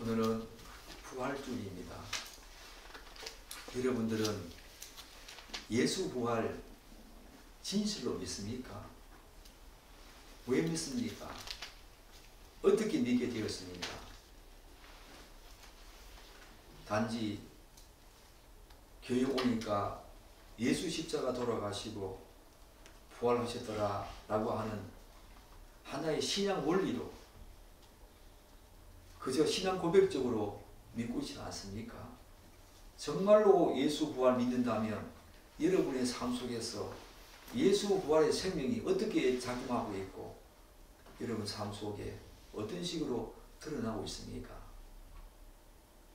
오늘은 부활주일입니다. 여러분들은 예수 부활 진실로 믿습니까? 왜 믿습니까? 어떻게 믿게 되었습니까? 단지 교회 오니까 예수 십자가 돌아가시고 부활하셨더라 라고 하는 하나의 신앙 원리로 그저 신앙 고백적으로 믿고 있지 않습니까? 정말로 예수 부활 믿는다면 여러분의 삶 속에서 예수 부활의 생명이 어떻게 작용하고 있고 여러분 삶 속에 어떤 식으로 드러나고 있습니까?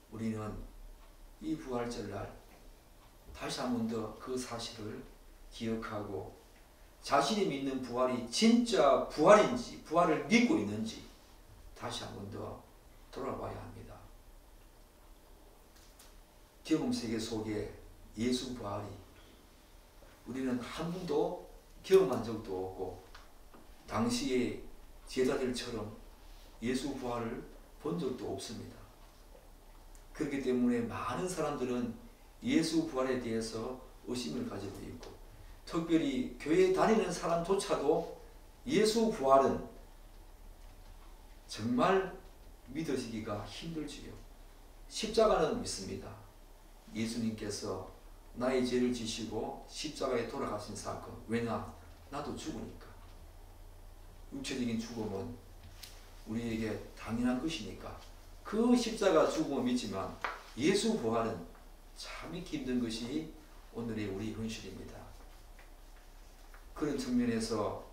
우리는 이 부활절날 다시 한 번 더 그 사실을 기억하고 자신이 믿는 부활이 진짜 부활인지 부활을 믿고 있는지 다시 한 번 더 돌아봐야 합니다. 경험세계 속에 예수 부활이 우리는 한 번도 경험한 적도 없고 당시의 제자들처럼 예수 부활을 본 적도 없습니다. 그렇기 때문에 많은 사람들은 예수 부활에 대해서 의심을 가지고 있고 특별히 교회에 다니는 사람조차도 예수 부활은 정말 믿으시기가 힘들지요. 십자가는 믿습니다. 예수님께서 나의 죄를 지시고 십자가에 돌아가신 사건. 왜냐? 나도 죽으니까. 육체적인 죽음은 우리에게 당연한 것이니까 그 십자가 죽음을 믿지만 예수 부활은 참 믿기 힘든 것이 오늘의 우리 현실입니다. 그런 측면에서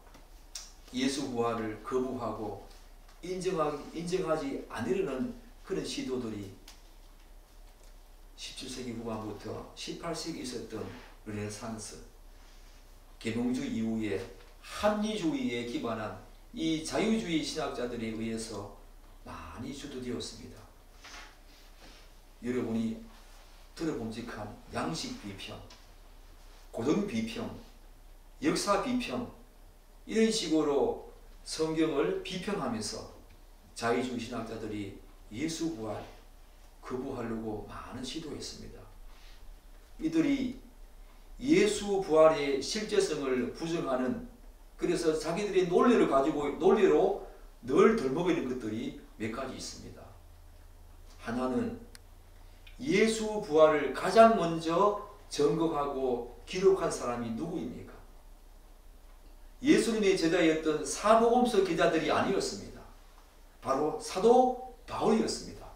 예수 부활을 거부하고 인정하지 않으려는 그런 시도들이 17세기 후반부터 18세기 있었던 르네상스, 계몽주의 이후에 합리주의에 기반한 이 자유주의 신학자들에 의해서 많이 주도되었습니다. 여러분이 들어봄직한 양식 비평, 고등 비평, 역사 비평 이런 식으로 성경을 비평하면서 자유주의 신학자들이 예수 부활 거부하려고 많은 시도했습니다. 이들이 예수 부활의 실제성을 부정하는 그래서 자기들의 논리를 가지고 논리로 늘 들먹이는 것들이 몇 가지 있습니다. 하나는 예수 부활을 가장 먼저 증거하고 기록한 사람이 누구입니까? 예수님의 제자였던 사복음서 기자들이 아니었습니다. 바로 사도 바울이었습니다.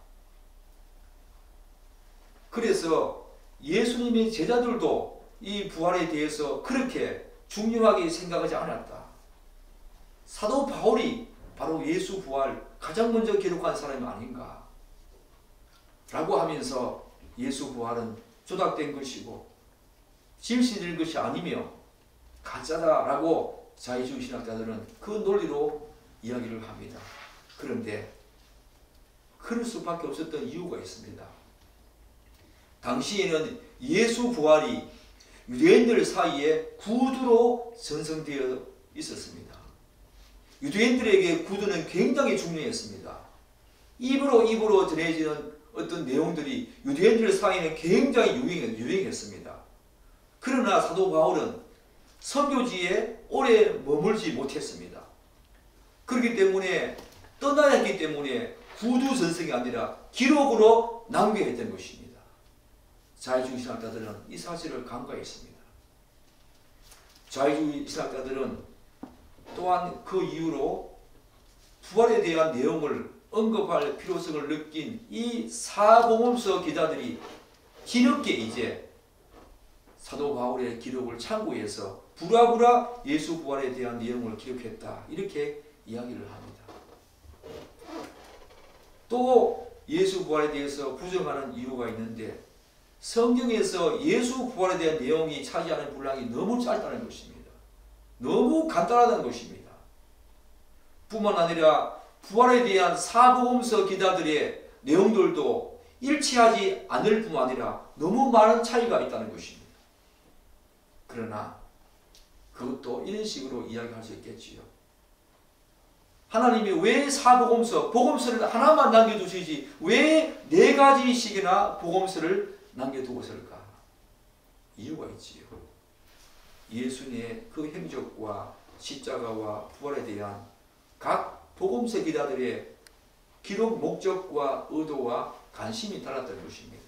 그래서 예수님의 제자들도 이 부활에 대해서 그렇게 중요하게 생각하지 않았다. 사도 바울이 바로 예수 부활 가장 먼저 기록한 사람이 아닌가 라고 하면서 예수 부활은 조작된 것이고 진실일 것이 아니며 가짜다라고 자유주의 신학자들은 그 논리로 이야기를 합니다. 그런데 그럴 수밖에 없었던 이유가 있습니다. 당시에는 예수 부활이 유대인들 사이에 구두로 전승되어 있었습니다. 유대인들에게 구두는 굉장히 중요했습니다. 입으로 전해지는 어떤 내용들이 유대인들 사이에는 굉장히 유행했습니다. 그러나 사도 바울은 선교지에 오래 머물지 못했습니다. 그렇기 때문에 떠나야 했기 때문에 구두 전승이 아니라 기록으로 남겨야 했던 것입니다. 자유주의 신학자들은 이 사실을 간과했습니다. 자유주의 신학자들은 또한 그 이후로 부활에 대한 내용을 언급할 필요성을 느낀 이 사복음서 기자들이 뒤늦게 이제 사도 바울의 기록을 참고해서 부라부라 예수 부활에 대한 내용을 기록했다. 이렇게 이야기를 합니다. 또 예수 부활에 대해서 부정하는 이유가 있는데 성경에서 예수 부활에 대한 내용이 차지하는 분량이 너무 짧다는 것입니다. 너무 간단하다는 것입니다. 뿐만 아니라 부활에 대한 사복음서 기자들의 내용들도 일치하지 않을 뿐만 아니라 너무 많은 차이가 있다는 것입니다. 그러나 그것도 이런 식으로 이야기할 수 있겠지요. 하나님이 왜 복음서를 하나만 남겨두시지 왜 4가지씩이나 복음서를 남겨두었을까? 이유가 있지요. 예수님의 그 행적과 십자가와 부활에 대한 각 복음서 기자들의 기록 목적과 의도와 관심이 달랐던 것입니다.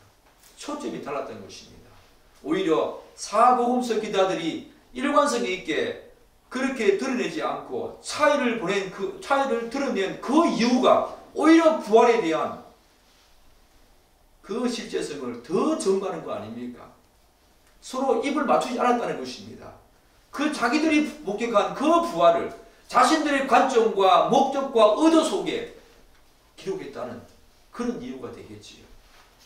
초점이 달랐던 것입니다. 오히려 사복음서 기자들이 일관성 있게 그렇게 드러내지 않고 차이를 드러낸 그 이유가 오히려 부활에 대한 그 실제성을 더 증거하는 거 아닙니까? 서로 입을 맞추지 않았다는 것입니다. 그 자기들이 목격한 그 부활을 자신들의 관점과 목적과 의도 속에 기록했다는 그런 이유가 되겠지요.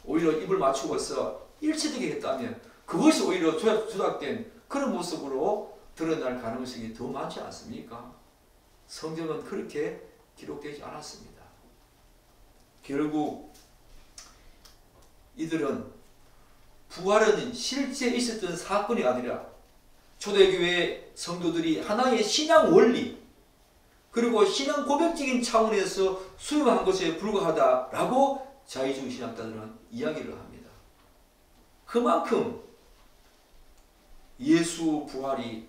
오히려 입을 맞추어서 일치되게 했다면 그것이 오히려 조작된 그런 모습으로 드러날 가능성이 더 많지 않습니까? 성경은 그렇게 기록되지 않았습니다. 결국 이들은 부활은 실제 있었던 사건이 아니라 초대교회 성도들이 하나의 신앙 원리 그리고 신앙 고백적인 차원에서 수용한 것에 불과하다라고 자유주의 신학자들은 이야기를 합니다. 그만큼 예수 부활이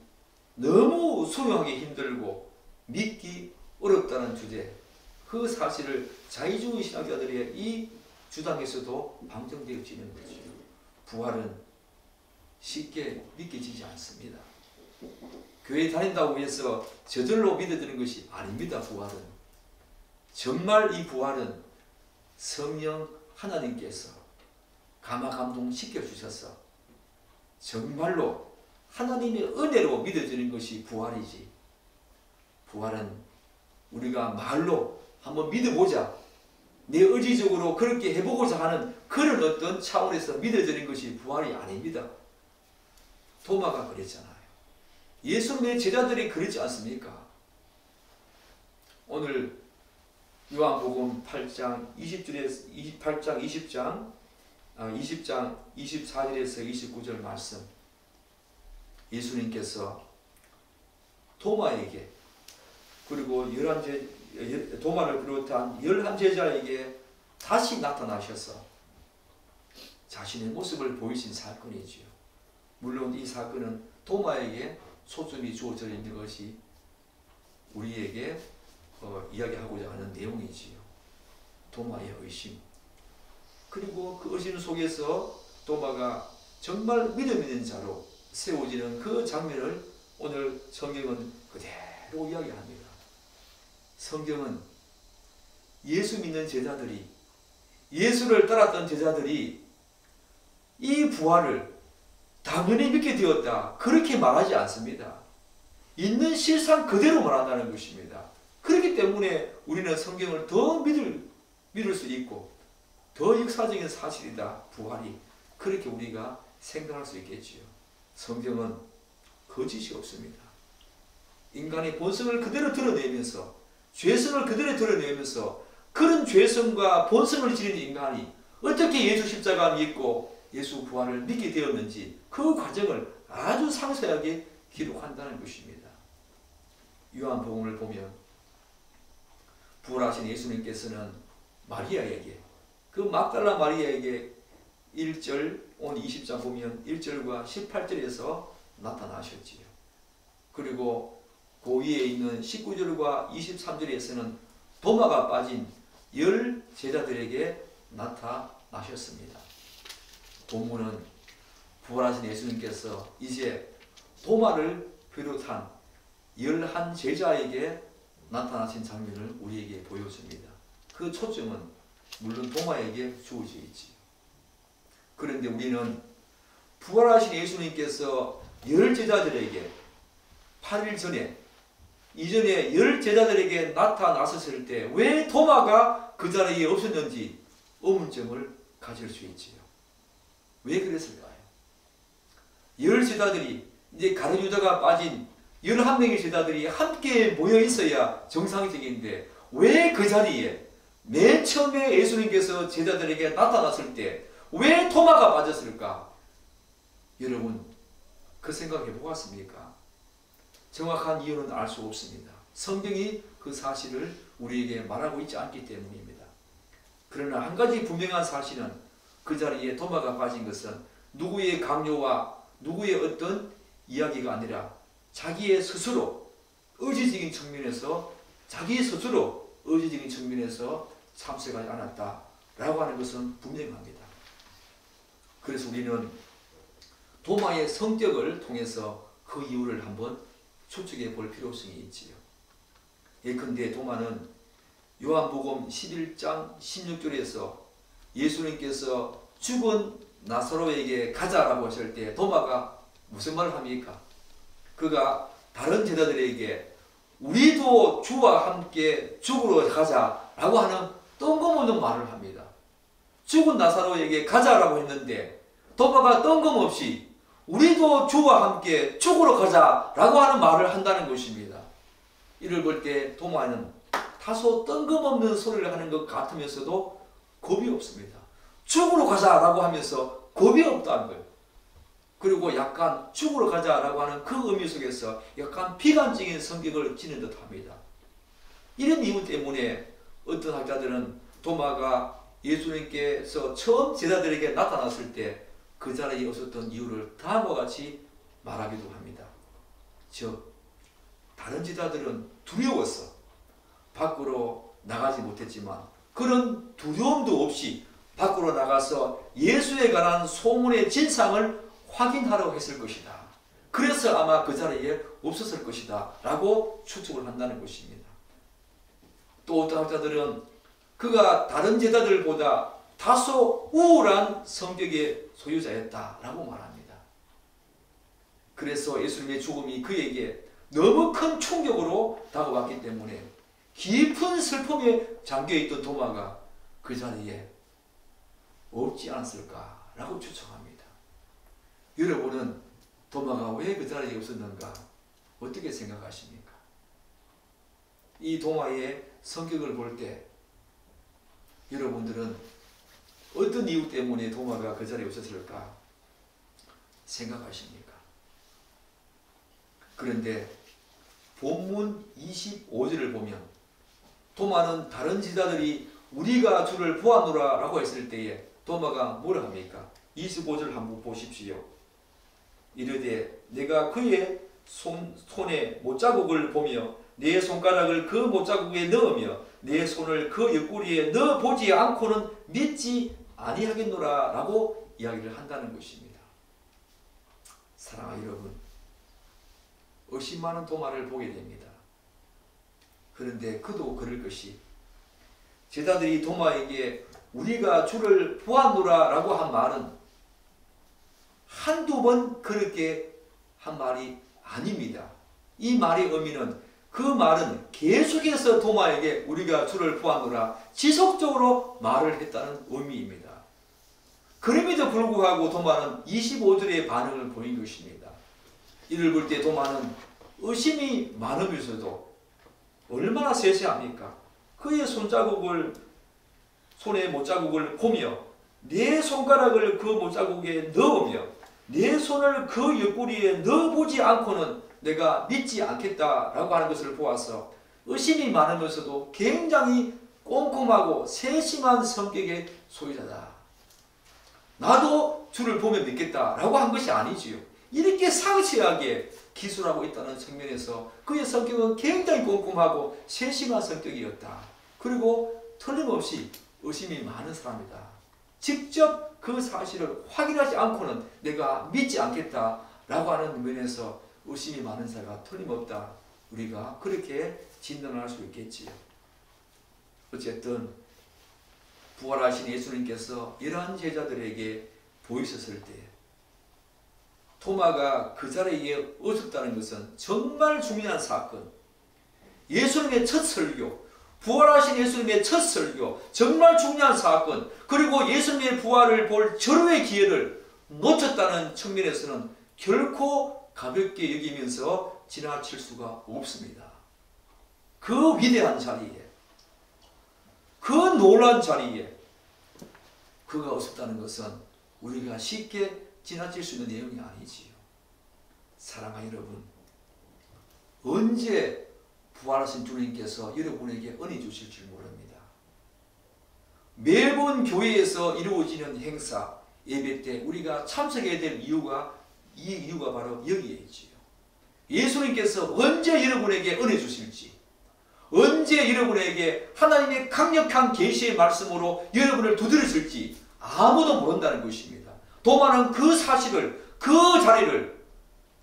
너무 수용하기 힘들고 믿기 어렵다는 주제, 그 사실을 자유주의 신학자들의 이 주장에서도 방정되어지는 거죠. 부활은 쉽게 믿겨지지 않습니다. 교회 다닌다고 해서 저절로 믿어지는 것이 아닙니다. 부활은 정말 이 부활은 성령 하나님께서 감화 감동시켜 주셔서 정말로 하나님의 은혜로 믿어지는 것이 부활이지, 부활은 우리가 말로 한번 믿어보자, 내 의지적으로 그렇게 해보고자 하는 그런 어떤 차원에서 믿어지는 것이 부활이 아닙니다. 도마가 그랬잖아요. 예수님의 제자들이 그렇지 않습니까? 오늘 요한복음 8장 20장 24절에서 29절 말씀, 예수님께서 도마에게 그리고 도마를 비롯한 11제자에게 다시 나타나셔서 자신의 모습을 보이신 사건이지요. 물론 이 사건은 도마에게 초점이 주어져 있는 것이 우리에게 이야기하고자 하는 내용이지요. 도마의 의심, 그리고 그 의심 속에서 도마가 정말 믿음 있는 자로 세워지는 그 장면을 오늘 성경은 그대로 이야기합니다. 성경은 예수 믿는 제자들이, 예수를 따랐던 제자들이 이 부활을 당연히 믿게 되었다 그렇게 말하지 않습니다. 있는 실상 그대로 말한다는 것입니다. 그렇기 때문에 우리는 성경을 더 믿을 수 있고 더 역사적인 사실이다, 부활이, 그렇게 우리가 생각할 수 있겠지요. 성경은 거짓이 없습니다. 인간의 본성을 그대로 드러내면서, 죄성을 그대로 드러내면서 그런 죄성과 본성을 지닌 인간이 어떻게 예수 십자가 믿고 예수 부활을 믿게 되었는지 그 과정을 아주 상세하게 기록한다는 것입니다. 요한복음을 보면 부활하신 예수님께서는 마리아에게, 그 막달라 마리아에게 1절, 오늘 20장 보면 1절과 18절에서 나타나셨지요. 그리고 그 위에 있는 19절과 23절에서는 도마가 빠진 10 제자들에게 나타나셨습니다. 본문은 부활하신 예수님께서 이제 도마를 비롯한 11 제자에게 나타나신 장면을 우리에게 보여줍니다. 그 초점은 물론 도마에게 주어져 있지. 그런데 우리는 부활하신 예수님께서 10 제자들에게 8일 전에, 이전에 10 제자들에게 나타나셨을 때 왜 도마가 그 자리에 없었는지 의문점을 가질 수 있지요. 왜 그랬을까요? 10 제자들이, 이제 가룟유다가 빠진 11명의 제자들이 함께 모여 있어야 정상적인데 왜 그 자리에 맨 처음에 예수님께서 제자들에게 나타났을 때 왜 도마가 빠졌을까? 여러분 그 생각해 보았습니까? 정확한 이유는 알 수 없습니다. 성경이 그 사실을 우리에게 말하고 있지 않기 때문입니다. 그러나 한 가지 분명한 사실은 그 자리에 도마가 빠진 것은 누구의 강요와 누구의 어떤 이야기가 아니라 자기의 스스로 의지적인 측면에서 자기 스스로 의지적인 측면에서 참석하지 않았다라고 하는 것은 분명합니다. 그래서 우리는 도마의 성격을 통해서 그 이유를 한번 추측해 볼 필요성이 있지요. 예컨대 도마는 요한복음 11장 16절에서 예수님께서 죽은 나사로에게 가자라고 하실 때 도마가 무슨 말을 합니까? 그가 다른 제자들에게 우리도 주와 함께 죽으러 가자라고 하는 뜬금없는 말을 합니다. 죽은 나사로에게 가자라고 했는데 도마가 뜬금없이 우리도 주와 함께 죽으러 가자라고 하는 말을 한다는 것입니다. 이를 볼 때 도마는 다소 뜬금없는 소리를 하는 것 같으면서도 겁이 없습니다. 죽으러 가자라고 하면서 겁이 없다는 거예요. 그리고 약간 죽으러 가자라고 하는 그 의미 속에서 약간 비관적인 성격을 지닌 듯합니다. 이런 이유 때문에 어떤 학자들은 도마가 예수님께서 처음 제자들에게 나타났을 때 그 자리에 없었던 이유를 다음과 같이 말하기도 합니다. 즉 다른 제자들은 두려워서 밖으로 나가지 못했지만 그런 두려움도 없이 밖으로 나가서 예수에 관한 소문의 진상을 확인하려고 했을 것이다. 그래서 아마 그 자리에 없었을 것이다 라고 추측을 한다는 것입니다. 또 어떤 학자들은 그가 다른 제자들보다 다소 우울한 성격의 소유자였다라고 말합니다. 그래서 예수님의 죽음이 그에게 너무 큰 충격으로 다가왔기 때문에 깊은 슬픔에 잠겨있던 도마가 그 자리에 없지 않았을까라고 추측합니다. 여러분은 도마가 왜 그 자리에 없었는가 어떻게 생각하십니까? 이 도마의 성격을 볼 때 여러분들은 어떤 이유 때문에 도마가 그 자리에 없었을까 생각하십니까? 그런데 본문 25절을 보면 도마는 다른 제자들이 우리가 주를 보았노라 라고 했을 때에 도마가 뭐라 합니까? 25절 한번 보십시오. 이르되 내가 그의 손에 못자국을 보며 내 손가락을 그 못자국에 넣으며 내 손을 그 옆구리에 넣어보지 않고는 믿지 아니하겠노라 라고 이야기를 한다는 것입니다. 사랑하는 여러분, 의심 많은 도마를 보게 됩니다. 그런데 그도 그럴 것이 제자들이 도마에게 우리가 주를 보았노라 라고 한 말은 한두 번 그렇게 한 말이 아닙니다. 이 말의 의미는 그 말은 계속해서 도마에게 우리가 주를 보았노라 지속적으로 말을 했다는 의미입니다. 그럼에도 불구하고 도마는 25절의 반응을 보인 것입니다. 이를 볼 때 도마는 의심이 많으면서도 얼마나 세세합니까? 그의 손의 못자국을 보며 내 손가락을 그 못자국에 넣으며 내 손을 그 옆구리에 넣어보지 않고는 내가 믿지 않겠다라고 하는 것을 보아서 의심이 많으면서도 굉장히 꼼꼼하고 세심한 성격의 소유자다. 나도 주를 보면 믿겠다라고 한 것이 아니지요. 이렇게 상세하게 기술하고 있다는 측면에서 그의 성격은 굉장히 꼼꼼하고 세심한 성격이었다. 그리고 틀림없이 의심이 많은 사람이다. 직접 그 사실을 확인하지 않고는 내가 믿지 않겠다라고 하는 면에서 의심이 많은 자가 틀림없다. 우리가 그렇게 진단할 수 있겠지요. 어쨌든 부활하신 예수님께서 이러한 제자들에게 보이셨을 때 토마가 그 자리에 없었다는 것은 정말 중요한 사건, 예수님의 첫 설교, 부활하신 예수님의 첫 설교, 정말 중요한 사건, 그리고 예수님의 부활을 볼 절호의 기회를 놓쳤다는 측면에서는 결코 가볍게 여기면서 지나칠 수가 없습니다. 그 위대한 자리에, 그 놀란 자리에 그가 없었다는 것은 우리가 쉽게 지나칠 수 있는 내용이 아니지요. 사랑하는 여러분, 언제 부활하신 주님께서 여러분에게 은혜 주실 줄 모릅니다. 매번 교회에서 이루어지는 행사, 예배 때 우리가 참석해야 될 이유가 바로 여기에 있지요. 예수님께서 언제 여러분에게 은혜 주실지, 언제 여러분에게 하나님의 강력한 계시의 말씀으로 여러분을 두드리실지 아무도 모른다는 것입니다. 도마는 그 사실을, 그 자리를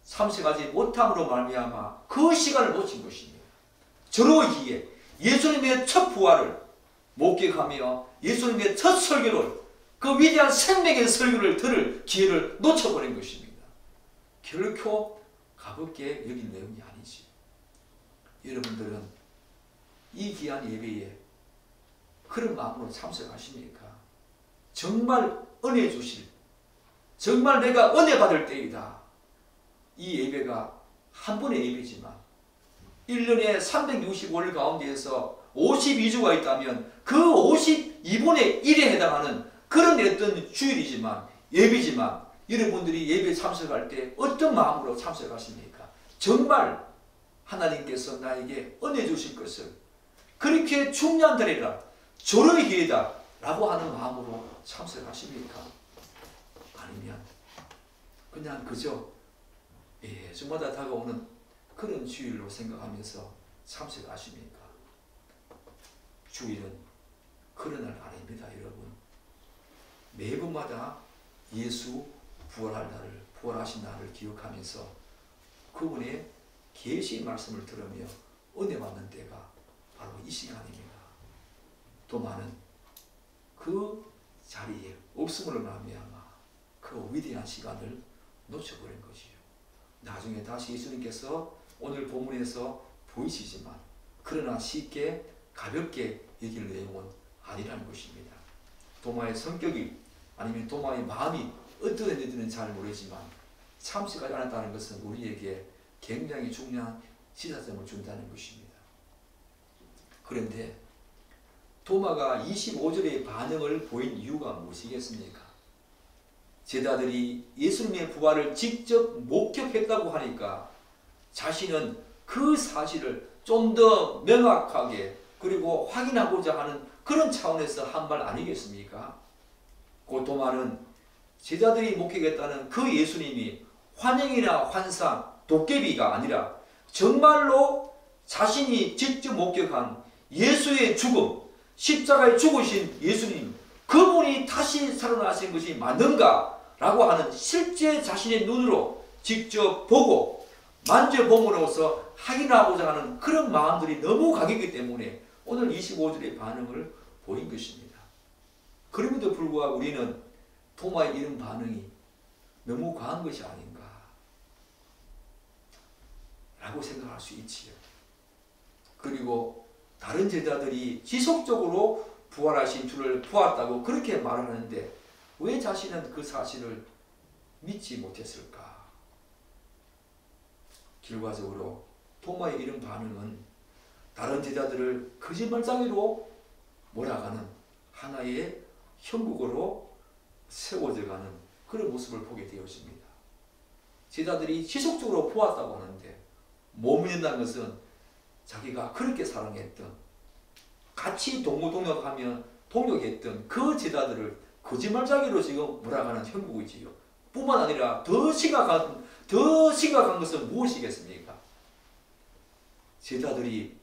참석하지 못함으로 말미암아 그 시간을 놓친 것입니다. 저러기에 예수님의 첫 부활을 목격하며 예수님의 첫 설교를, 그 위대한 생명의 설교를 들을 기회를 놓쳐버린 것입니다. 결코 가볍게 여긴 내용이 아니지. 여러분들은 이 귀한 예배에 그런 마음으로 참석하십니까? 정말 은혜 주실, 정말 내가 은혜 받을 때이다. 이 예배가 한 번의 예배지만 1년에 365일 가운데에서 52주가 있다면 그 52분의 1에 해당하는 그런 어떤 주일이지만, 예배지만 여러분들이 예배 참석할 때 어떤 마음으로 참석하십니까? 정말 하나님께서 나에게 은혜 주실 것을, 그렇게 중요한 날이라 조의 기회다 라고 하는 마음으로 참석하십니까? 아니면 그냥 그저 주마다 다가오는 그런 주일로 생각하면서 참석하십니까? 주일은 그런 날 아닙니다, 여러분. 매번마다 예수 부활할 날을, 부활하신 날을 기억하면서 그분의 계시의 말씀을 들으며 은혜 받는 때가 바로 이 시간입니다. 도마는 그 자리에 없음으로 말미암아 그 위대한 시간을 놓쳐버린 것이요. 나중에 다시 예수님께서 오늘 본문에서 보이시지만 그러나 쉽게 가볍게 여길 내용은 아니라는 것입니다. 도마의 성격이 아니면 도마의 마음이 어떠했는지는 잘 모르지만 참석하지 않았다는 것은 우리에게 굉장히 중요한 시사점을 준다는 것입니다. 그런데 도마가 25절의 반응을 보인 이유가 무엇이겠습니까? 제자들이 예수님의 부활을 직접 목격했다고 하니까 자신은 그 사실을 좀 더 명확하게 그리고 확인하고자 하는 그런 차원에서 한 말 아니겠습니까? 그 도마는 제자들이 목격했다는 그 예수님이 환영이나 환상, 도깨비가 아니라 정말로 자신이 직접 목격한 예수의 죽음, 십자가에 죽으신 예수님, 그분이 다시 살아나신 것이 맞는가? 라고 하는 실제 자신의 눈으로 직접 보고 만져봄으로써 확인하고자 하는 그런 마음들이 너무 강했기 때문에 오늘 25절의 반응을 보인 것입니다. 그럼에도 불구하고 우리는 도마의 이런 반응이 너무 과한 것이 아닌가 라고 생각할 수 있지요. 그리고 다른 제자들이 지속적으로 부활하신 주를 보았다고 그렇게 말하는데 왜 자신은 그 사실을 믿지 못했을까? 결과적으로 도마의 이런 반응은 다른 제자들을 거짓말쟁이로 몰아가는 하나의 형국으로 세워져가는 그런 모습을 보게 되었습니다. 제자들이 지속적으로 보았다고 하는데 못 믿는다는 것은 자기가 그렇게 사랑했던, 같이 동무동역하며 동역했던 그 제자들을 거짓말쟁이로 지금 몰아가는 형국이지요. 뿐만 아니라 더 심각한 것은 무엇이겠습니까? 제자들이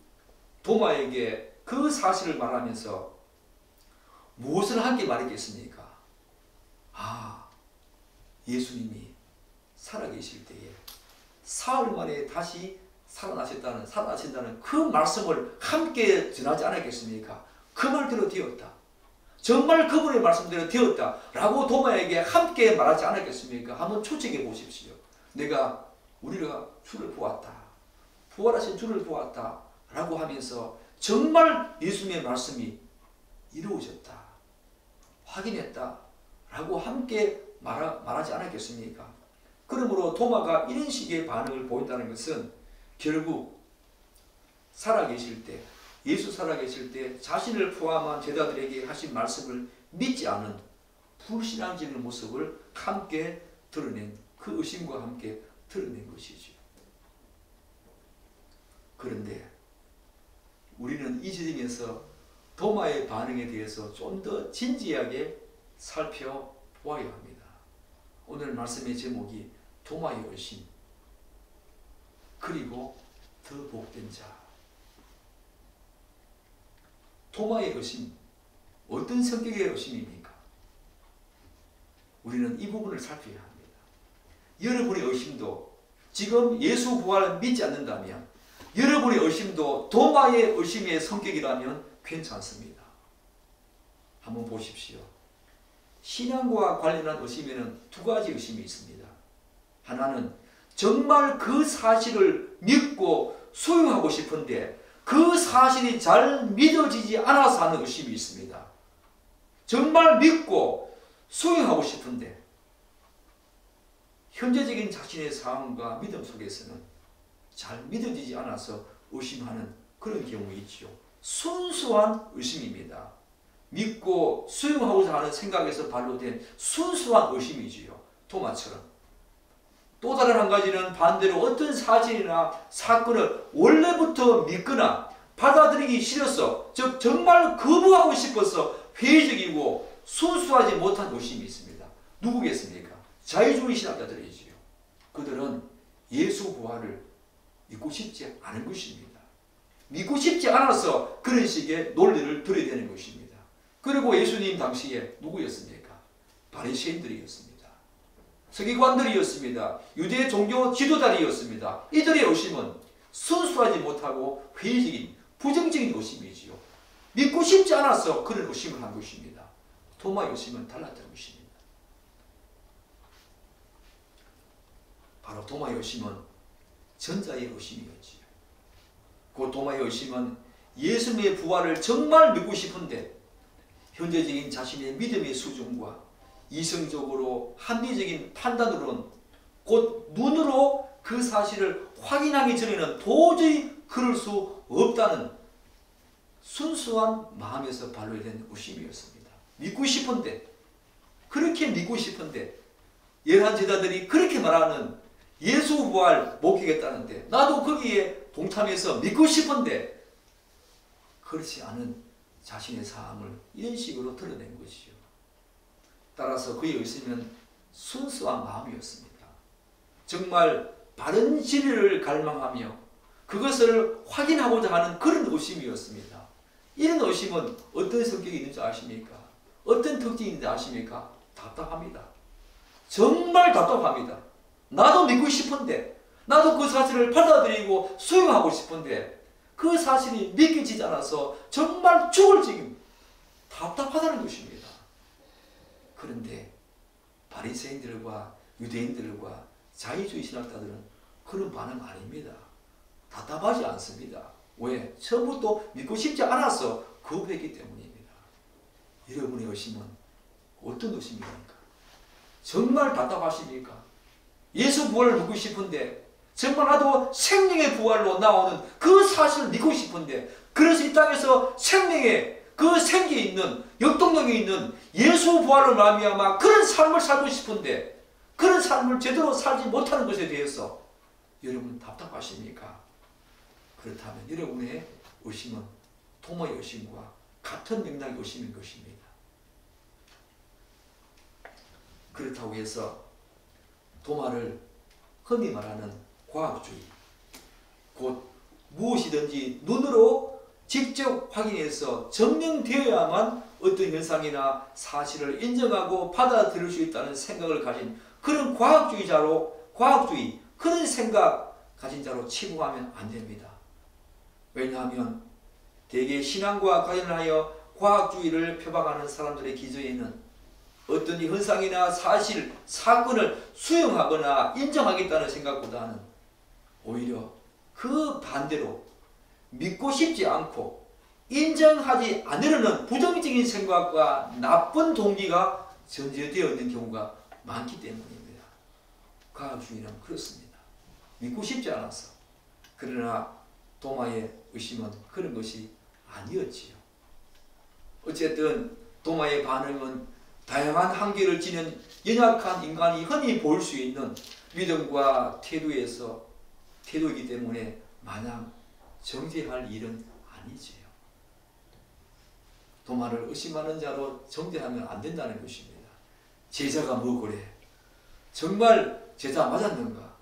도마에게 그 사실을 말하면서 무엇을 함께 말했겠습니까? 예수님이 살아계실 때에 사흘 만에 다시 살아나신다는 그 말씀을 함께 전하지 않았겠습니까? 그 말대로 되었다. 정말 그분의 말씀대로 되었다. 라고 도마에게 함께 말하지 않았겠습니까? 한번 추측해 보십시오. 우리가 주를 보았다. 부활하신 주를 보았다. 라고 하면서 정말 예수님의 말씀이 이루어졌다. 확인했다. 라고 함께 말하지 않았겠습니까? 그러므로 도마가 이런 식의 반응을 보인다는 것은 결국 예수 살아계실 때 자신을 포함한 제자들에게 하신 말씀을 믿지 않은 불신앙적인 모습을 함께 드러낸, 그 의심과 함께 드러낸 것이죠. 그런데 우리는 이 지점에서 도마의 반응에 대해서 좀 더 진지하게 살펴보아야 합니다. 오늘 말씀의 제목이 도마의 의심, 그리고 더 복된 자. 도마의 의심, 어떤 성격의 의심입니까? 우리는 이 부분을 살펴야 합니다. 여러분의 의심도 지금 예수 부활을 믿지 않는다면, 여러분의 의심도 도마의 의심의 성격이라면 괜찮습니다. 한번 보십시오. 신앙과 관련한 의심에는 두 가지 의심이 있습니다. 하나는 정말 그 사실을 믿고 수용하고 싶은데 그 사실이 잘 믿어지지 않아서 하는 의심이 있습니다. 정말 믿고 수용하고 싶은데 현재적인 자신의 상황과 믿음 속에서는 잘 믿어지지 않아서 의심하는 그런 경우가 있죠. 순수한 의심입니다. 믿고 수용하고자 하는 생각에서 발로된 순수한 의심이지요. 도마처럼. 또 다른 한 가지는 반대로 어떤 사실이나 사건을 원래부터 믿거나 받아들이기 싫어서, 즉 정말 거부하고 싶어서 회의적이고 순수하지 못한 의심이 있습니다. 누구겠습니까? 자유주의 신학자들이지요. 그들은 예수 부활을 믿고 싶지 않은 것입니다. 믿고 싶지 않아서 그런 식의 논리를 들여대는 것입니다. 그리고 예수님 당시에 누구였습니까? 바리새인들이었습니다. 서기관들이었습니다. 유대 종교 지도자들이었습니다. 이들의 의심은 순수하지 못하고 회의적인 부정적인 의심이지요. 믿고 싶지 않아서 그런 의심을 한 것입니다. 도마의 의심은 달랐던 것입니다. 바로 도마의 의심은 전자의 의심이었지요. 그 도마의 의심은 예수님의 부활을 정말 믿고 싶은데 현재적인 자신의 믿음의 수준과 이성적으로 합리적인 판단으로는, 곧 눈으로 그 사실을 확인하기 전에는 도저히 그럴 수 없다는 순수한 마음에서 발로된 의심이었습니다. 믿고 싶은데, 그렇게 믿고 싶은데 열한 제자들이 그렇게 말하는 예수 부활 목회겠다는데 나도 거기에 동참해서 믿고 싶은데 그렇지 않은 자신의 삶을 이런 식으로 드러낸 것이죠. 따라서 그의 의심은 순수한 마음이었습니다. 정말 바른 진리를 갈망하며 그것을 확인하고자 하는 그런 의심이었습니다. 이런 의심은 어떤 성격이 있는지 아십니까? 어떤 특징이 있는지 아십니까? 답답합니다. 정말 답답합니다. 나도 믿고 싶은데, 나도 그 사실을 받아들이고 수용하고 싶은데 그 사실이 믿겨지지 않아서 정말 죽을 지경 답답하다는 것입니다. 그런데 바리새인들과 유대인들과 자유주의 신학자들은 그런 반응 아닙니다. 답답하지 않습니다. 왜? 처음부터 믿고 싶지 않아서 거부했기 때문입니다. 여러분의 의심은 어떤 의심입니까? 정말 답답하십니까? 예수 부활을 믿고 싶은데, 정말 나도 생명의 부활로 나오는 그 사실을 믿고 싶은데, 그래서 이 땅에서 생명의 그 생기에 있는, 역동력이 있는 예수 부활을 말미암아 그런 삶을 살고 싶은데 그런 삶을 제대로 살지 못하는 것에 대해서 여러분 답답하십니까? 그렇다면 여러분의 의심은 도마의 의심과 같은 맥락의 의심인 것입니다. 그렇다고 해서 도마를 흔히 말하는 과학주의, 곧 무엇이든지 눈으로 직접 확인해서 증명되어야만 어떤 현상이나 사실을 인정하고 받아들일 수 있다는 생각을 가진 그런 과학주의, 그런 생각 가진 자로 치부하면 안 됩니다. 왜냐하면 대개 신앙과 관련하여 과학주의를 표방하는 사람들의 기저에는 어떤 현상이나 사실, 사건을 수용하거나 인정하겠다는 생각보다는 오히려 그 반대로 믿고 싶지 않고 인정하지 않으려는 부정적인 생각과 나쁜 동기가 전제되어 있는 경우가 많기 때문입니다. 과학주의는 그렇습니다. 믿고 싶지 않아서. 그러나 도마의 의심은 그런 것이 아니었지요. 어쨌든 도마의 반응은 다양한 한계를 지닌 연약한 인간이 흔히 볼 수 있는 믿음과 태도이기 때문에 마냥 정죄할 일은 아니지요. 도마를 의심하는 자로 정죄하면 안 된다는 것입니다. 제자가 뭐고래? 정말 제자 맞았는가?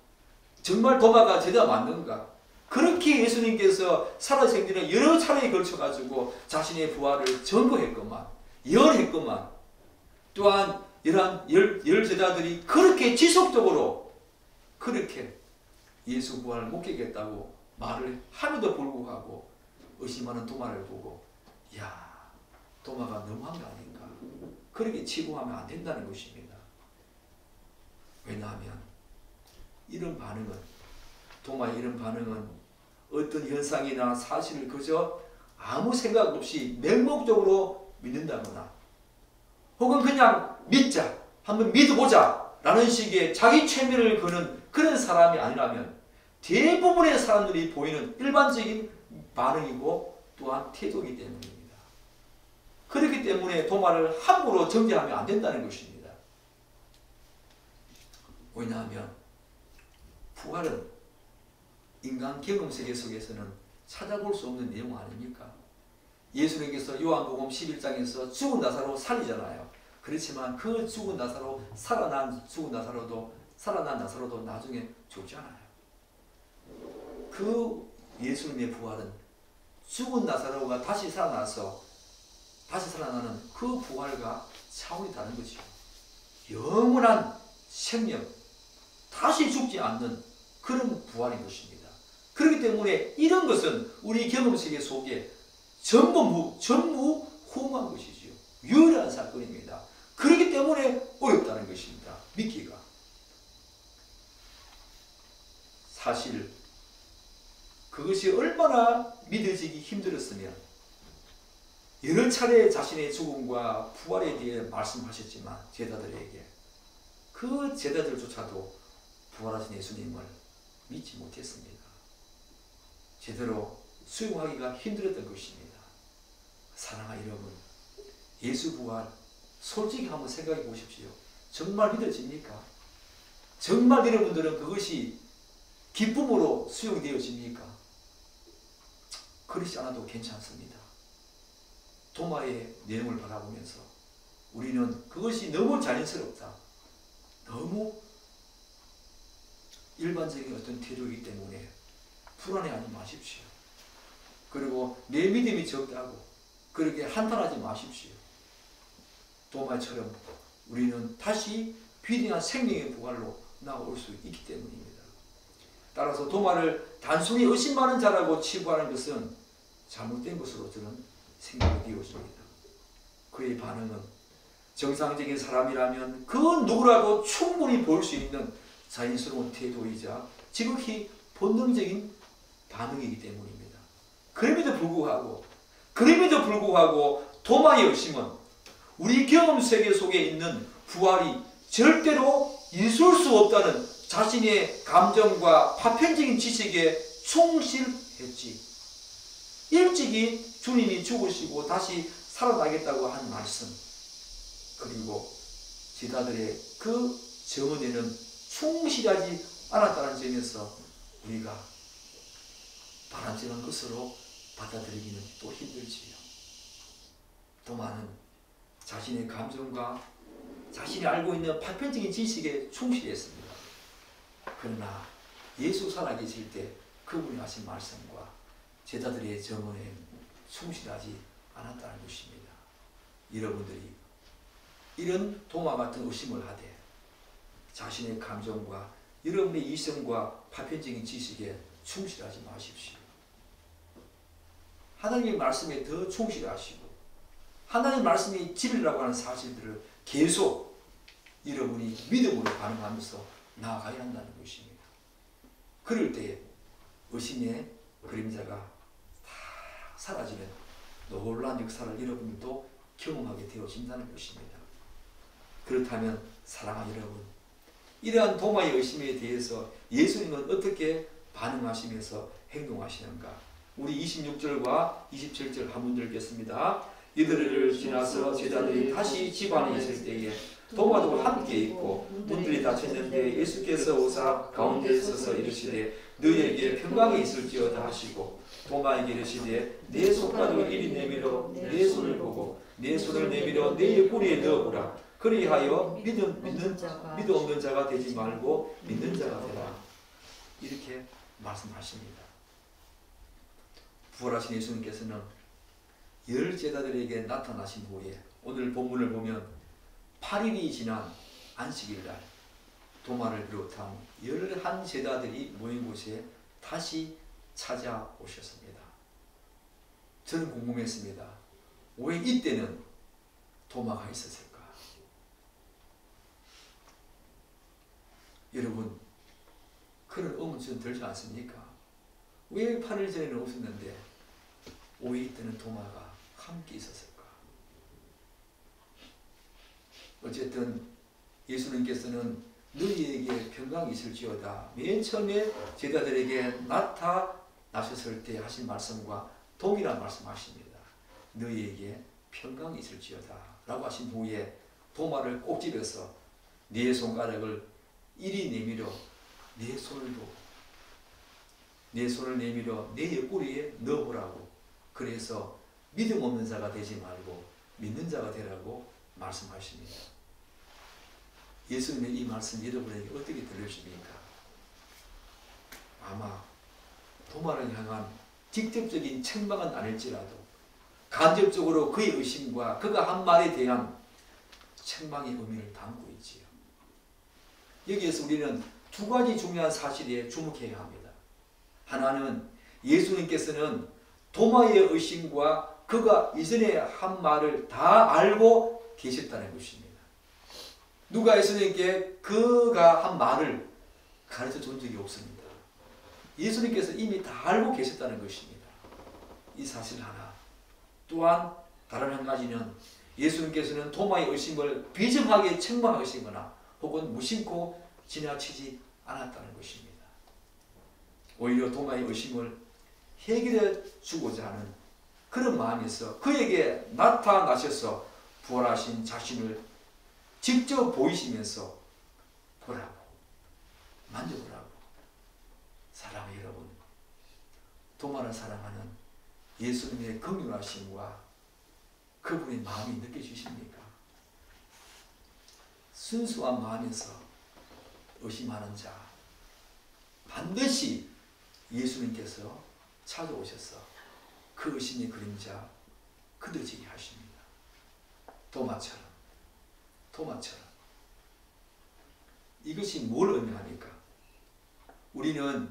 정말 도마가 제자 맞는가? 그렇게 예수님께서 살아생전에 여러 차례에 걸쳐가지고 자신의 부활을 증거했건만, 예언했건만, 또한 열 제자들이 그렇게 지속적으로 그렇게 예수 부활을 목격했다고 말을 함에도 불구하고 의심하는 도마를 보고, 야, 도마가 너무한 거 아닌가? 그렇게 치부하면 안 된다는 것입니다. 왜냐하면 이런 반응은, 도마의 이런 반응은 어떤 현상이나 사실을 그저 아무 생각 없이 맹목적으로 믿는다거나, 혹은 그냥 믿자, 한번 믿어보자 라는 식의 자기 최면을 거는 그런 사람이 아니라면 대부분의 사람들이 보이는 일반적인 반응이고 또한 태도이기 때문입니다. 그렇기 때문에 도마를 함부로 정죄하면 안 된다는 것입니다. 왜냐하면 부활은 인간 경험 세계 속에서는 찾아볼 수 없는 내용 아닙니까? 예수님께서 요한복음 11장에서 죽은 나사로 살리잖아요. 그렇지만 그 죽은 나사로, 살아난 나사로도 나중에 죽잖아요. 그 예수님의 부활은 죽은 나사로가 다시 살아나는 그 부활과 차원이 다른 거죠. 영원한 생명, 다시 죽지 않는 그런 부활인 것입니다. 그렇기 때문에 이런 것은 우리 경험세계 속에 전무후무한 것이지요. 유일한 사건입니다. 그렇기 때문에 어렵다는 것입니다. 믿기가. 사실 그것이 얼마나 믿어지기 힘들었으면 여러 차례 자신의 죽음과 부활에 대해 말씀하셨지만 제자들에게, 그 제자들조차도 부활하신 예수님을 믿지 못했습니다. 제대로 수용하기가 힘들었던 것입니다. 사랑하는 여러분, 예수 부활 솔직히 한번 생각해 보십시오. 정말 믿어집니까? 정말 여러분들은 그것이 기쁨으로 수용되어집니까? 그렇지 않아도 괜찮습니다. 도마의 내용을 바라보면서 우리는 그것이 너무 자연스럽다, 너무 일반적인 어떤 태도이기 때문에 불안해하지 마십시오. 그리고 내 믿음이 적다고 그렇게 한탄하지 마십시오. 도마처럼 우리는 다시 비대한 생명의 부활로 나올 수 있기 때문입니다. 따라서 도마를 단순히 의심하는 자라고 치부하는 것은 잘못된 것으로 저는 생각이 되어집니다. 그의 반응은 정상적인 사람이라면 그 누구라도 충분히 볼 수 있는 자연스러운 태도이자 지극히 본능적인 반응이기 때문입니다. 그럼에도 불구하고 도마의 의심은 우리 경험 세계 속에 있는 부활이 절대로 있을 수 없다는 자신의 감정과 파편적인 지식에 충실했지. 일찍이 주님이 죽으시고 다시 살아나겠다고 한 말씀, 그리고 제자들의 그 증언에는 충실하지 않았다는 점에서 우리가 바람직한 것으로 받아들이기는 또 힘들지요. 도마는 자신의 감정과 자신이 알고 있는 파편적인 지식에 충실했습니다. 그러나 예수 살아계실 때 그분이 하신 말씀과 제자들의 증언에 충실하지 않았다는 것입니다. 여러분들이 이런 도마 같은 의심을 하되 자신의 감정과 여러분의 이성과 파편적인 지식에 충실하지 마십시오. 하나님의 말씀에 더 충실하시고 하나님의 말씀이 진리라고 하는 사실들을 계속 여러분이 믿음으로 반응하면서 나아가야 한다는 것입니다. 그럴 때 의심의 그림자가 다 사라지는 놀라운 역사를 여러분도 경험하게 되어진다는 것입니다. 그렇다면 사랑하는 여러분, 이러한 도마의 의심에 대해서 예수님은 어떻게 반응하시면서 행동하시는가? 우리 26절과 27절 한번 읽겠습니다. 이들을 지나서 제자들이 다시 집 안에 있을 때에 도마도 함께 있고 문들이 닫혔는데 예수께서 오사 가운데 서서 이르시되 너희에게 평강이 있을지어다 하시고 도마에게 이르시되 내 손바닥을 이리 내밀어 내 손을 보고 내 손을 내밀어 내 옆구리에 넣어보라. 그리하여 믿음 없는 자가 되지 말고 믿는 자가 되라. 이렇게 말씀하십니다. 부활하신 예수님께서는 열 제자들에게 나타나신 후에 오늘 본문을 보면 8일이 지난 안식일날 도마를 비롯한 11 제자들이 모인 곳에 다시 찾아오셨습니다. 저는 궁금했습니다. 왜 이때는 도마가 있었을까? 여러분, 그런 의문 좀 들지 않습니까? 왜 8일 전에는 없었는데 왜 이때는 도마가 함께 있었을까? 어쨌든 예수님께서는 너희에게 평강이 있을지어다 맨 처음에 제자들에게 나타나셨을 때 하신 말씀과 동일한 말씀하십니다. 너희에게 평강이 있을지어다 라고 하신 후에 도마를 꼭 집어서 네 손가락을 이리 내밀어 내 손을 내밀어 내 옆구리에 넣어보라고. 그래서 믿음 없는 자가 되지 말고 믿는 자가 되라고 말씀하십니다. 예수님의 이 말씀 여러분에게 어떻게 들리십니까? 아마 도마를 향한 직접적인 책망은 아닐지라도 간접적으로 그의 의심과 그가 한 말에 대한 책망의 의미를 담고 있지요. 여기에서 우리는 두 가지 중요한 사실에 주목해야 합니다. 하나는 예수님께서는 도마의 의심과 그가 이전에 한 말을 다 알고 계셨다는 것입니다. 누가 예수님께 그가 한 말을 가르쳐 준 적이 없습니다. 예수님께서 이미 다 알고 계셨다는 것입니다. 이 사실 하나. 또한 다른 한 가지는 예수님께서는 도마의 의심을 비정하게 책망하시거나 혹은 무심코 지나치지 않았다는 것입니다. 오히려 도마의 의심을 해결해 주고자 하는 그런 마음에서 그에게 나타나셔서 부활하신 자신을 직접 보이시면서 보라고, 만져보라고. 사랑하는 여러분, 도마를 사랑하는 예수님의 긍휼하심과 그분의 마음이 느껴지십니까? 순수한 마음에서 의심하는 자 반드시 예수님께서 찾아오셔서 그 의심의 그림자 그려지게 하십니다. 도마처럼. 이것이 뭘 의미합니까? 우리는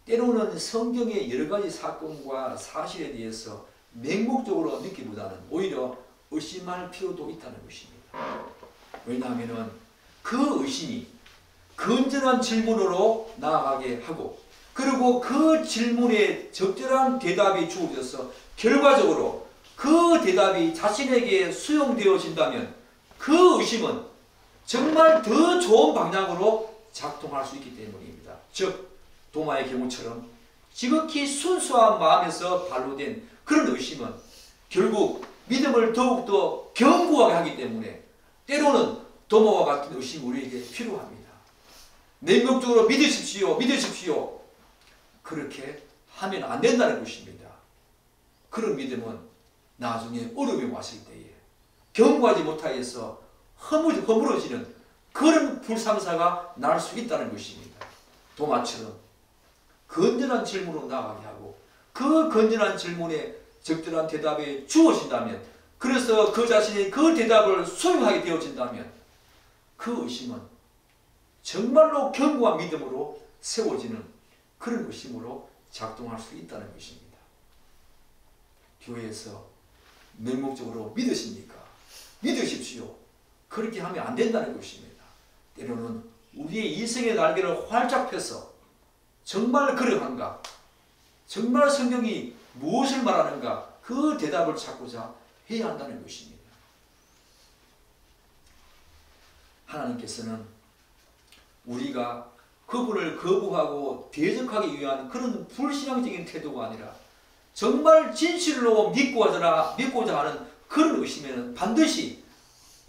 때로는 성경의 여러 가지 사건과 사실에 대해서 맹목적으로 믿기보다는 오히려 의심할 필요도 있다는 것입니다. 왜냐하면 그 의심이 건전한 질문으로 나아가게 하고 그리고 그 질문에 적절한 대답이 주어져서 결과적으로 그 대답이 자신에게 수용되어진다면 그 의심은 정말 더 좋은 방향으로 작동할 수 있기 때문입니다. 즉 도마의 경우처럼 지극히 순수한 마음에서 발로된 그런 의심은 결국 믿음을 더욱더 견고하게 하기 때문에 때로는 도마와 같은 의심이 우리에게 필요합니다. 냉동적으로 믿으십시오. 그렇게 하면 안 된다는 것입니다. 그런 믿음은 나중에 어려움이 왔을 때에 견고하지 못하여서 허물어지는 그런 불상사가 날 수 있다는 것입니다. 도마처럼 건전한 질문으로 나아가게 하고 그 건전한 질문에 적절한 대답이 주어진다면 그래서 그 자신이 그 대답을 수용하게 되어진다면 그 의심은 정말로 견고한 믿음으로 세워지는 그런 의심으로 작동할 수 있다는 것입니다. 교회에서 맹목적으로 믿으십니까? 믿으십시오. 그렇게 하면 안 된다는 것입니다. 때로는 우리의 이성의 날개를 활짝 펴서 정말 그러한가? 정말 성경이 무엇을 말하는가? 그 대답을 찾고자 해야 한다는 것입니다. 하나님께서는 우리가 그분을 거부하고 대적하기 위한 그런 불신앙적인 태도가 아니라 정말 진실로 믿고자 하는 그런 의심에는 반드시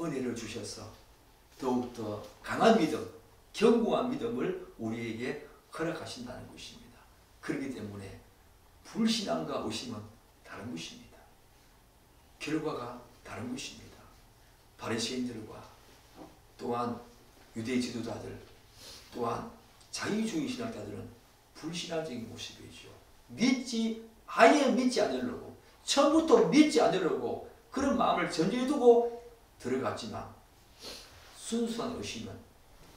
은혜를 주셔서 더욱더 강한 믿음, 견고한 믿음을 우리에게 허락하신다는 것입니다. 그렇기 때문에 불신앙과 의심은 다른 것입니다. 결과가 다른 것입니다. 바리새인들과 또한 유대 지도자들 또한 자유주의 신학자들은 불신앙적인 모습이죠. 아예 믿지 않으려고 처음부터 믿지 않으려고 그런 마음을 전제해 두고 들어갔지만 순수한 의심은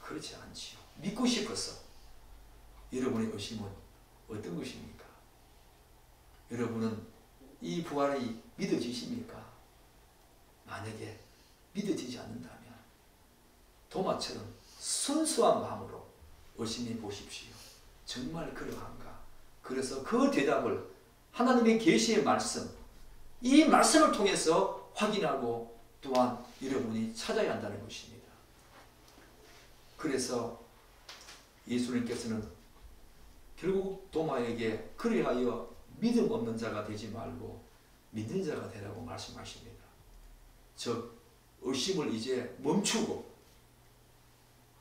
그렇지 않지요. 믿고 싶어서. 여러분의 의심은 어떤 것입니까? 여러분은 이 부활이 믿어지십니까? 만약에 믿어지지 않는다면 도마처럼 순수한 마음으로 의심해 보십시오. 정말 그러한가? 그래서 그 대답을 하나님의 계시의 말씀, 이 말씀을 통해서 확인하고 또한 여러분이 찾아야 한다는 것입니다. 그래서 예수님께서는 결국 도마에게 그리하여 믿음 없는 자가 되지 말고 믿는 자가 되라고 말씀하십니다. 즉 의심을 이제 멈추고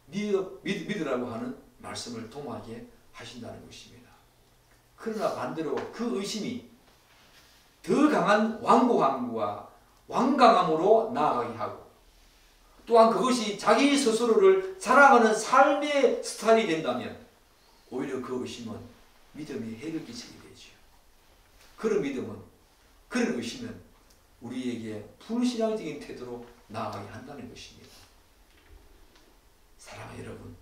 믿으라고 하는 말씀을 도마에게 하신다는 것입니다. 그러나 반대로 그 의심이 더 강한 완고함과 완강함으로 나아가게 하고 또한 그것이 자기 스스로를 자랑하는 삶의 스타일이 된다면 오히려 그 의심은 믿음에 해를 끼치게 되죠. 그런 믿음은, 그런 의심은 우리에게 불신앙적인 태도로 나아가게 한다는 것입니다. 사랑하는 여러분,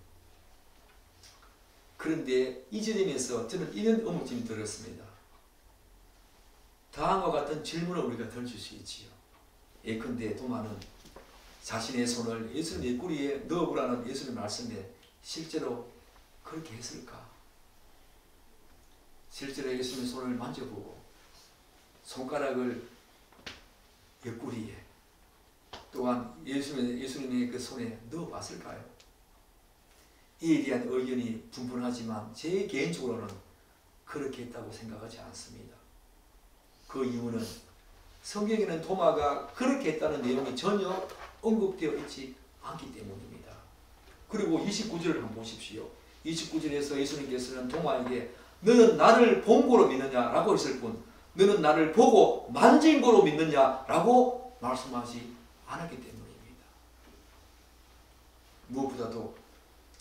그런데 이 지점에서 저는 이런 의문점이 들었습니다. 다음과 같은 질문을 우리가 던질 수 있지요. 예컨대 도마는 자신의 손을 예수님 옆구리에 넣어보라는 예수님의 말씀에 실제로 그렇게 했을까? 실제로 예수님의 손을 만져보고 손가락을 옆구리에 또한 예수님의 그 손에 넣어봤을까요? 이에 대한 의견이 분분하지만 제 개인적으로는 그렇게 했다고 생각하지 않습니다. 그 이유는 성경에는 도마가 그렇게 했다는 내용이 전혀 언급되어 있지 않기 때문입니다. 그리고 29절을 한번 보십시오. 29절에서 예수님께서는 도마에게 너는 나를 본 거로 믿느냐라고 했을 뿐 너는 나를 보고 만진 거로 믿느냐라고 말씀하지 않았기 때문입니다. 무엇보다도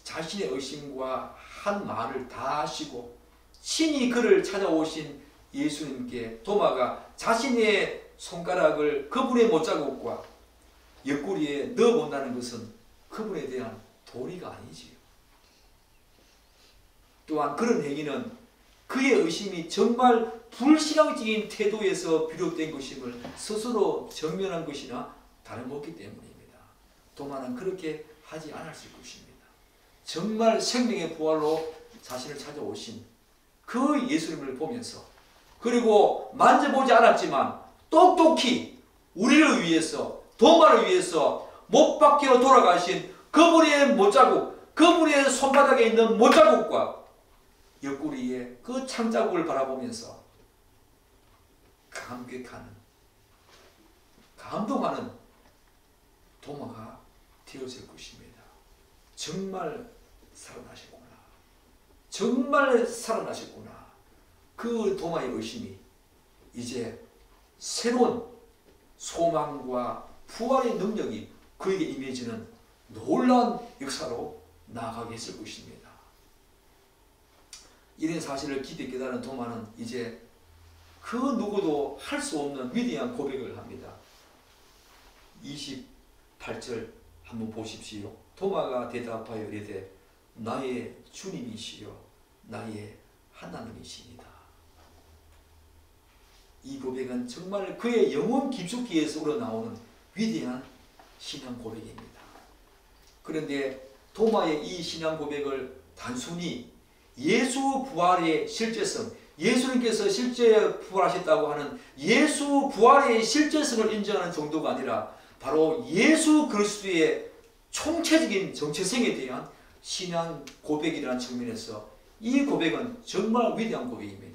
자신의 의심과 한 말을 다 하시고 친히 그를 찾아오신 예수님께 도마가 자신의 손가락을 그분의 못자국과 옆구리에 넣어본다는 것은 그분에 대한 도리가 아니지요. 또한 그런 행위는 그의 의심이 정말 불신앙적인 태도에서 비롯된 것임을 스스로 정면한 것이나 다름없기 때문입니다. 도마는 그렇게 하지 않았을 것입니다. 정말 생명의 부활로 자신을 찾아오신 그 예수님을 보면서 그리고 만져보지 않았지만 똑똑히 우리를 위해서 도마를 위해서 못 박혀 돌아가신 그분의 못자국, 그분의 손바닥에 있는 못자국과 옆구리에 그 창자국을 바라보면서 감격하는, 감동하는 도마가 되어질 것입니다. 정말 살아나셨구나. 정말 살아나셨구나. 그 도마의 의심이 이제 새로운 소망과 부활의 능력이 그에게 임해지는 놀라운 역사로 나아가게 했을 것입니다. 이런 사실을 깊이 깨달은 도마는 이제 그 누구도 할 수 없는 위대한 고백을 합니다. 28절 한번 보십시오. 도마가 대답하여 이르되 나의 주님이시여 나의 하나님이시니이다. 이 고백은 정말 그의 영혼 깊숙이에서 우러나오는 위대한 신앙 고백입니다. 그런데 도마의 이 신앙 고백을 단순히 예수 부활의 실제성, 예수님께서 실제 부활하셨다고 하는 예수 부활의 실제성을 인정하는 정도가 아니라 바로 예수 그리스도의 총체적인 정체성에 대한 신앙 고백이라는 측면에서 이 고백은 정말 위대한 고백입니다.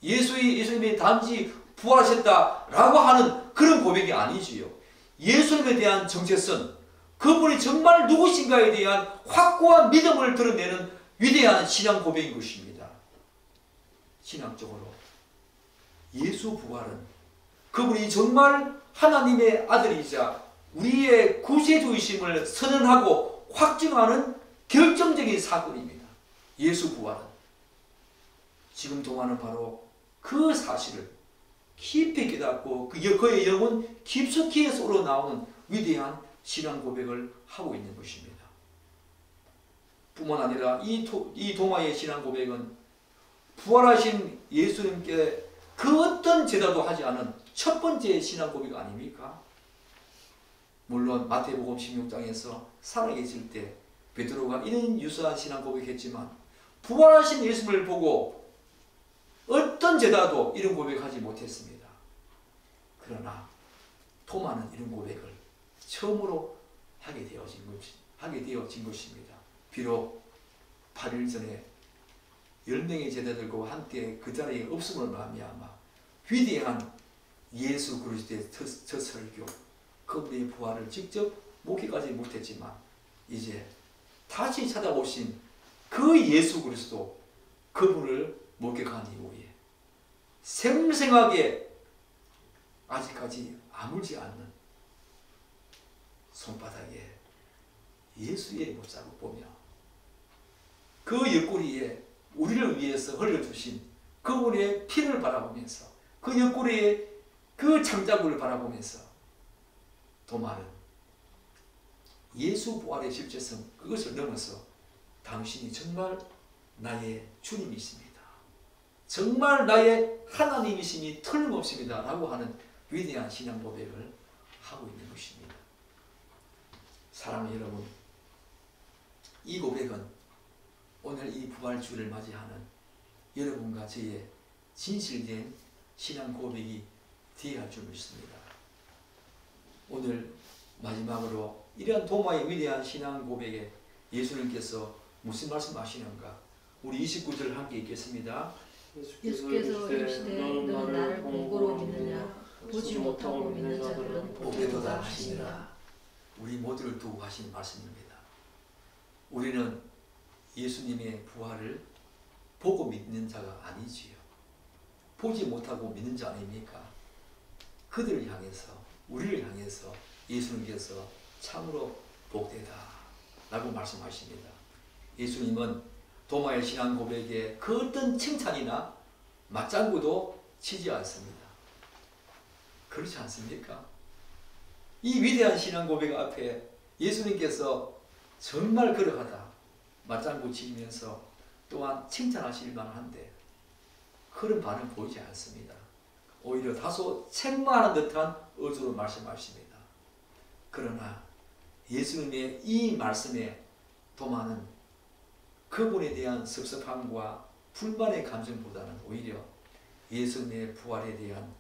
예수님이 단지 부활하셨다라고 하는 그런 고백이 아니지요. 예수님에 대한 정체성, 그분이 정말 누구신가에 대한 확고한 믿음을 드러내는 위대한 신앙 고백인 것입니다. 신앙적으로 예수 부활은 그분이 정말 하나님의 아들이자 우리의 구세주이심을 선언하고 확증하는 결정적인 사건입니다. 예수 부활은. 지금 동화는 바로 그 사실을 깊이 깨닫고 그의 영혼 깊숙이에서 우러나오는 위대한 신앙 고백을 하고 있는 것입니다. 뿐만 아니라 이 동화의 신앙 고백은 부활하신 예수님께 그 어떤 제사도 하지 않은 첫 번째 신앙 고백 아닙니까? 물론 마태복음 16장에서 살아계실 때 베드로가 이런 유사한 신앙 고백했지만 부활하신 예수님을 보고 어떤 제사도 이런 고백하지 못했습니다. 그러나 토마는 이런 고백을 처음으로 하게 되어진 것입니다. 비록 8일 전에 10명의 제자들과 함께 그 자리에 없음으로 말미암아 위대한 예수 그리스도의 첫 설교, 그분의 부활을 직접 목회까지 못했지만 이제 다시 찾아오신 그 예수 그리스도, 그분을 목격한 이후에 생생하게 아직까지 아물지 않는 손바닥에 예수의 못자국 보며 그 옆구리에 우리를 위해서 흘려주신 그분의 피를 바라보면서 그 옆구리에 그 창자국을 바라보면서 도마는 예수 부활의 실제성, 그것을 넘어서 당신이 정말 나의 주님이십니다, 정말 나의 하나님이심이 틀림없습니다 라고 하는 위대한 신앙 고백을 하고 있는 것입니다. 사랑하는 여러분, 이 고백은 오늘 이 부활주를 맞이하는 여러분과 저의 진실된 신앙 고백이 되어야 할 줄 믿습니다. 오늘 마지막으로 이러한 도마의 위대한 신앙 고백에 예수님께서 무슨 말씀하시는가? 우리 29절 함께 읽겠습니다. 예수께서 이르시되 너는 나를 본고로 믿느냐? 보지 못하고 믿는 자들은 복되도다 하시니라. 우리 모두를 두고 하신 말씀입니다. 우리는 예수님의 부활을 보고 믿는 자가 아니지요. 보지 못하고 믿는 자 아닙니까? 그들을 향해서, 우리를 향해서 예수님께서 참으로 복되다 라고 말씀하십니다. 예수님은 도마의 신앙 고백에 그 어떤 칭찬이나 맞장구도 치지 않습니다. 그렇지 않습니까? 이 위대한 신앙 고백 앞에 예수님께서 정말 그러하다 맞장구 치면서 또한 칭찬하실 만한데 그런 반응 보이지 않습니다. 오히려 다소 책망하는 듯한 어조로 말씀하십니다. 그러나 예수님의 이 말씀에 도마는 그분에 대한 섭섭함과 불만의 감정보다는 오히려 예수님의 부활에 대한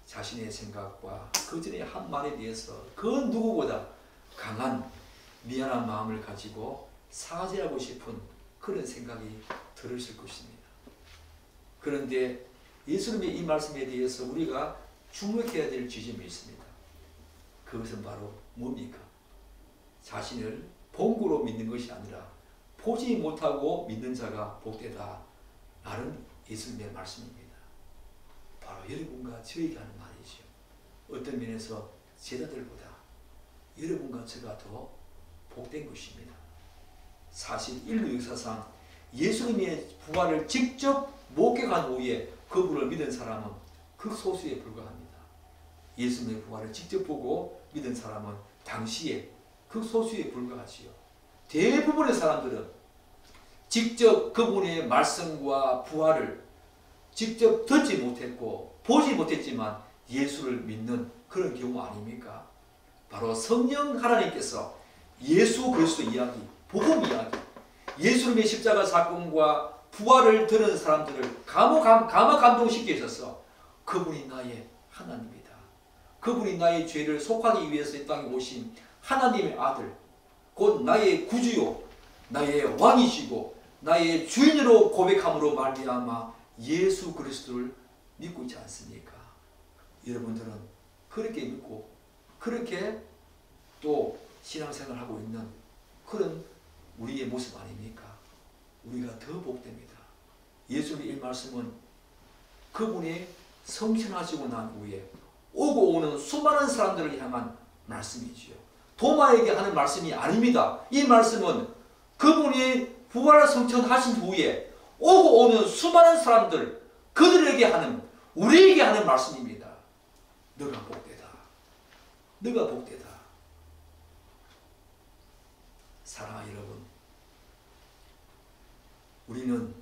자신의 생각과 그 전에 한 말에 대해서 그 누구보다 강한 미안한 마음을 가지고 사죄하고 싶은 그런 생각이 들었을 것입니다. 그런데 예수님의 이 말씀에 대해서 우리가 주목해야 될 지점이 있습니다. 그것은 바로 뭡니까? 자신을 본고로 믿는 것이 아니라 보지 못하고 믿는 자가 복되다 라는 예수님의 말씀입니다. 바로 여러분과 저에게 하는 말이죠. 어떤 면에서 제자들보다 여러분과 저가 더 복된 것입니다. 사실 인류 역사상 예수님의 부활을 직접 목격한 후에 그분을 믿은 사람은 극소수에 불과합니다. 예수님의 부활을 직접 보고 믿은 사람은 당시에 극소수에 불과하지요. 대부분의 사람들은 직접 그분의 말씀과 부활을 직접 듣지 못했고 보지 못했지만 예수를 믿는 그런 경우 아닙니까? 바로 성령 하나님께서 예수 그리스도 이야기, 복음 이야기, 예수님의 십자가 사건과 부활을 들은 사람들을 감화 감동시켜 주셔서 그분이 나의 하나님이다, 그분이 나의 죄를 속하기 위해서 이 땅에 오신 하나님의 아들, 곧 나의 구주요 나의 왕이시고 나의 주인으로 고백함으로 말미암아 예수 그리스도를 믿고 있지 않습니까? 여러분들은 그렇게 믿고 그렇게 또 신앙생활을 하고 있는 그런 우리의 모습 아닙니까? 우리가 더 복됩니다. 예수님의 이 말씀은 그분이 성천하시고 난 후에 오고 오는 수많은 사람들을 향한 말씀이지요. 도마에게 하는 말씀이 아닙니다. 이 말씀은 그분이 부활 성천하신 후에 오고 오는 수많은 사람들, 그들에게 하는, 우리에게 하는 말씀입니다. 너가 복되다. 너가 복되다. 사랑하는 여러분, 우리는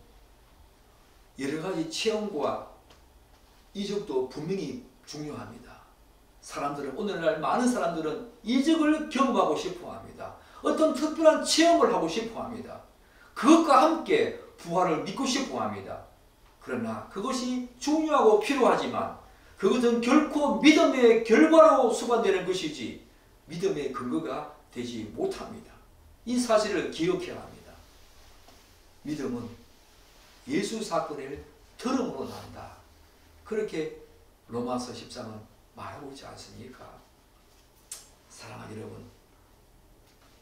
여러 가지 체험과 이적도 분명히 중요합니다. 사람들은, 오늘날 많은 사람들은 이적을 경험하고 싶어 합니다. 어떤 특별한 체험을 하고 싶어 합니다. 그것과 함께 부활을 믿고 싶어 합니다. 그러나 그것이 중요하고 필요하지만 그것은 결코 믿음의 결과로 수반되는 것이지 믿음의 근거가 되지 못합니다. 이 사실을 기억해야 합니다. 믿음은 예수 사건을 들음으로 난다. 그렇게 로마서 14는 말하고 있지 않습니까? 사랑하는 여러분,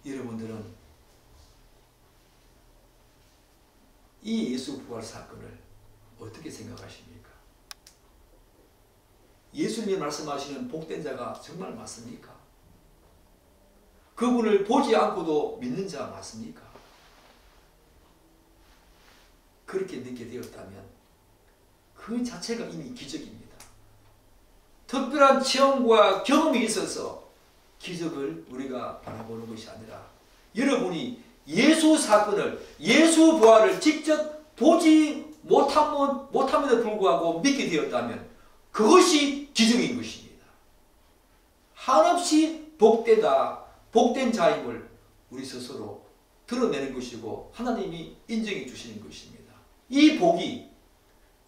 여러분들은 이 예수 부활 사건을 어떻게 생각하십니까? 예수님이 말씀하시는 복된 자가 정말 맞습니까? 그분을 보지 않고도 믿는 자 맞습니까? 그렇게 믿게 되었다면 그 자체가 이미 기적입니다. 특별한 체험과 경험이 있어서 기적을 우리가 바라보는 것이 아니라 여러분이 예수 사건을, 예수 부활을 직접 보지 못함에도 불구하고 믿게 되었다면 그것이 기적인 것입니다. 한없이 복되다, 복된 자임을 우리 스스로 드러내는 것이고 하나님이 인정해 주시는 것입니다. 이 복이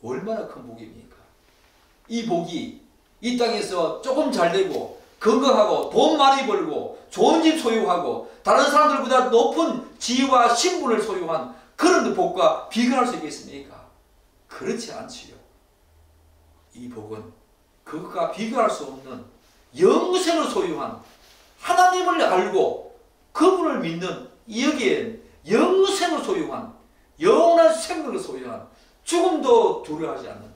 얼마나 큰 복입니까? 이 복이 이 땅에서 조금 잘 되고 건강하고 돈 많이 벌고 좋은 집 소유하고 다른 사람들보다 높은 지위와 신분을 소유한 그런 복과 비교할 수 있겠습니까? 그렇지 않지요. 이 복은 그것과 비교할 수 없는 영생을 소유한, 하나님을 알고 그분을 믿는, 여기엔 영생을 소유한, 영원한 생명을 소유한, 죽음도 두려워하지 않는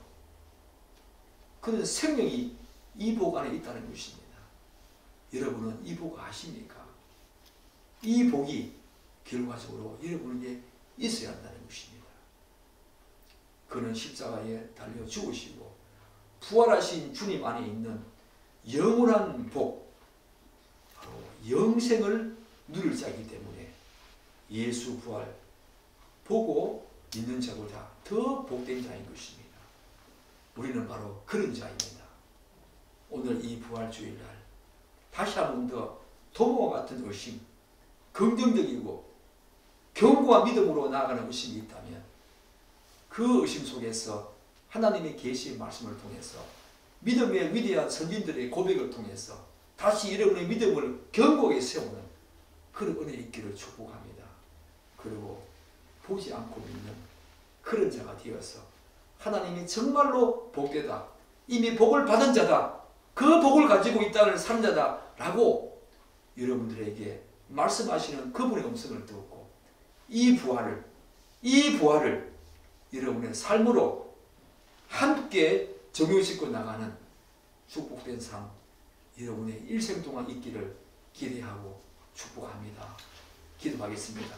그런 생명이 이 복 안에 있다는 것입니다. 여러분은 이 복 아십니까? 이 복이 결과적으로 여러분에게 있어야 한다는 것입니다. 그는 십자가에 달려 죽으시고 부활하신 주님 안에 있는 영원한 복, 바로 영생을 누릴 자이기 때문에 예수 부활 보고 믿는 자보다 더 복된 자인 것입니다. 우리는 바로 그런 자입니다. 오늘 이 부활주일날 다시 한 번 더 도모와 같은 의심, 긍정적이고 견고한 믿음으로 나아가는 의심이 있다면 그 의심 속에서 하나님의 계시의 말씀을 통해서 믿음의 위대한 선진들의 고백을 통해서 다시 여러분의 믿음을 견고하게 세우는 그런 은혜 있기를 축복합니다. 그리고 보지 않고 믿는 그런 자가 되어서 하나님이 정말로 복되다, 이미 복을 받은 자다, 그 복을 가지고 이 땅을 사는 자다 라고 여러분들에게 말씀하시는 그분의 음성을 듣고 이 부활을 여러분의 삶으로 함께 적용시켜 나가는 축복된 삶 여러분의 일생 동안 있기를 기대하고 축복합니다. 기도하겠습니다.